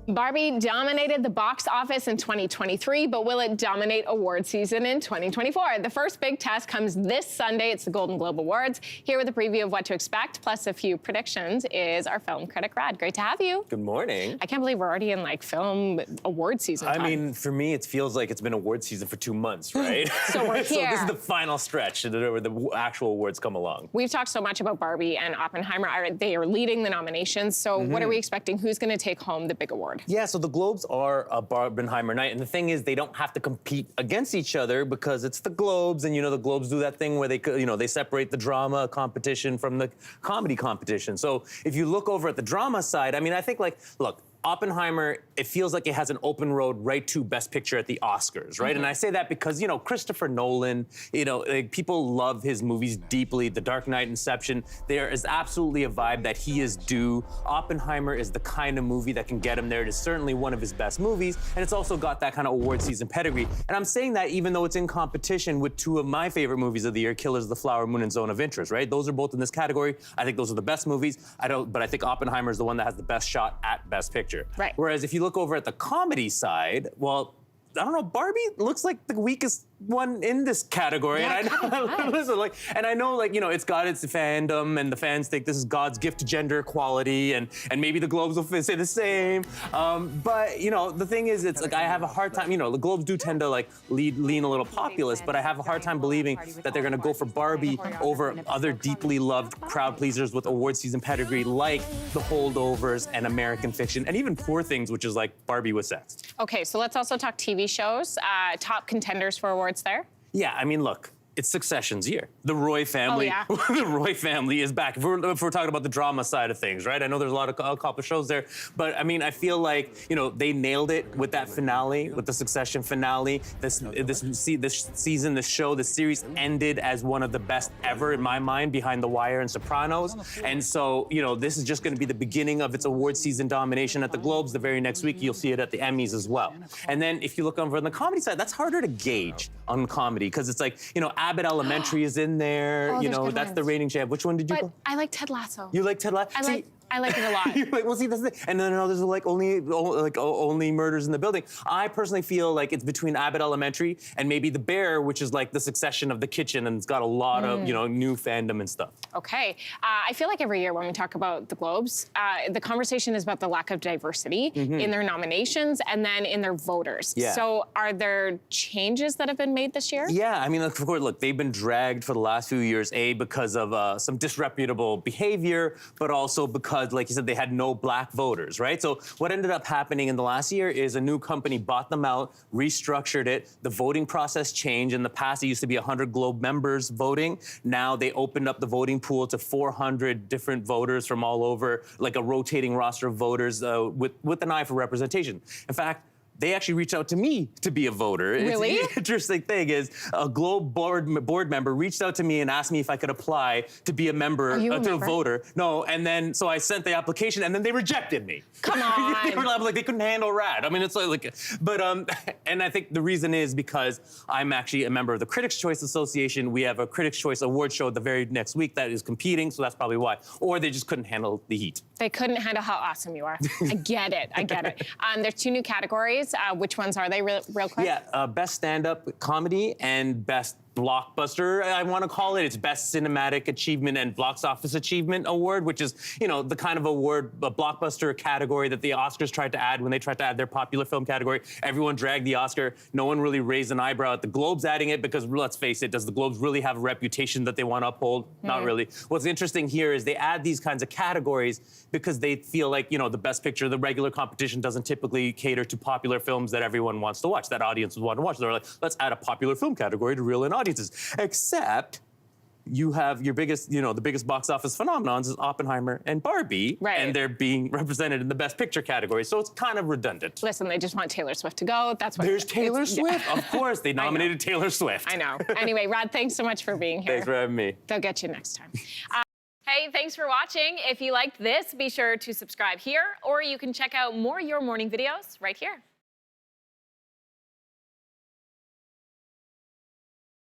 Barbie dominated the box office in 2023, but will it dominate award season in 2024? The first big test comes this Sunday. It's the Golden Globe Awards. Here with a preview of what to expect, plus a few predictions, is our film critic, Rad. Great to have you. Good morning. I can't believe we're already in, like, film award season time. I mean, for me, it feels like it's been award season for 2 months, right? So we're here. So this is the final stretch where the actual awards come along. We've talked so much about Barbie and Oppenheimer. They are leading the nominations. So what are we expecting? Who's going to take home the big award? Yeah, so the Globes are a Barbenheimer night, and the thing is, they don't have to compete against each other because it's the Globes, and the Globes do that thing where they separate the drama competition from the comedy competition. So if you look over at the drama side, I mean, I think, look, Oppenheimer, it feels like it has an open road right to Best Picture at the Oscars, right? And I say that because, Christopher Nolan, people love his movies deeply. The Dark Knight, Inception, there is absolutely a vibe that he is due. Oppenheimer is the kind of movie that can get him there. It is certainly one of his best movies, and it's also got that kind of award season pedigree. And I'm saying that even though it's in competition with 2 of my favorite movies of the year, Killers of the Flower Moon and Zone of Interest, right? Those are both in this category. I think those are the best movies. But I think Oppenheimer is the one that has the best shot at Best Picture. Right. Whereas if you look over at the comedy side, well, I don't know, Barbie looks like the weakest one in this category. Yeah, and I know, it's got its fandom, and the fans think this is God's gift to gender equality, and maybe the Globes will say the same. But the thing is, it's I have a hard time. The Globes do tend to lean a little populist, but I have a hard time believing that they're going to go for Barbie over other deeply loved crowd pleasers with award season pedigree like The Holdovers and American Fiction, and even Poor Things, which is like Barbie with sex. Okay, so let's also talk TV shows. Top contenders for awards there? Yeah, I mean, look, it's Succession's year. The Roy family, the Roy family is back. If we're talking about the drama side of things, right? I know there's a lot of accomplished shows there, but I mean, I feel like, they nailed it with that finale, with the Succession finale. This season, this show, this series ended as one of the best ever in my mind, behind The Wire and Sopranos. And so, this is just gonna be the beginning of its award season domination at the Globes. The very next week, you'll see it at the Emmys as well. And then if you look over on the comedy side, that's harder to gauge on comedy, because it's like, Abbott Elementary is in there. That's the rating jab. Which one did you go? I like Ted Lasso. You like Ted Lasso? I like it a lot. Well, see, that's the thing. And then others are only Murders in the Building. I personally feel like it's between Abbott Elementary and maybe The Bear, which is like the Succession of the kitchen, and it's got a lot of new fandom and stuff. Okay, I feel like every year when we talk about the Globes, the conversation is about the lack of diversity in their nominations and then in their voters. Yeah. So are there changes that have been made this year? Yeah, I mean, of course, look, they've been dragged for the last few years, because of some disreputable behavior, but also because, like you said, they had no black voters, right? So what ended up happening in the last year is a new company bought them out, restructured it. The voting process changed. In the past, it used to be 100 Globe members voting. Now they opened up the voting pool to 400 different voters from all over, like a rotating roster of voters with an eye for representation. In fact, they actually reached out to me to be a voter. Really? It's the interesting thing is a Globe board member reached out to me and asked me if I could apply to be a member, a voter. No, and then, so I sent the application, and then they rejected me. Come on. They were like, they couldn't handle Rad. I mean, it's and I think the reason is because I'm actually a member of the Critics' Choice Association. We have a Critics' Choice Award show the very next week that is competing, so that's probably why. Or they just couldn't handle the heat. They couldn't handle how awesome you are. I get it, I get it. There's 2 new categories. Which ones are they, real quick? Yeah, best stand-up comedy and best blockbuster, I want to call it. It's Best Cinematic Achievement and Box Office Achievement Award, which is, the kind of award, a blockbuster category that the Oscars tried to add when they tried to add their popular film category. Everyone dragged the Oscar. No one really raised an eyebrow at the Globes adding it because, let's face it, does the Globes really have a reputation that they want to uphold? Not really. What's interesting here is they add these kinds of categories because they feel like, the Best Picture, the regular competition doesn't typically cater to popular films that everyone wants to watch, that audiences want to watch. They're like, let's add a popular film category to reel in audiences. Except you have your biggest, the biggest box office phenomenons is Oppenheimer and Barbie, and they're being represented in the Best Picture category, so it's kind of redundant. Listen, they just want Taylor Swift to go. That's what. There's Taylor Swift, of course. They nominated Taylor Swift. I know. Anyway, Rad, thanks so much for being here. Thanks for having me. They'll get you next time. Hey, thanks for watching. If you liked this, be sure to subscribe here, or you can check out more Your Morning videos right here.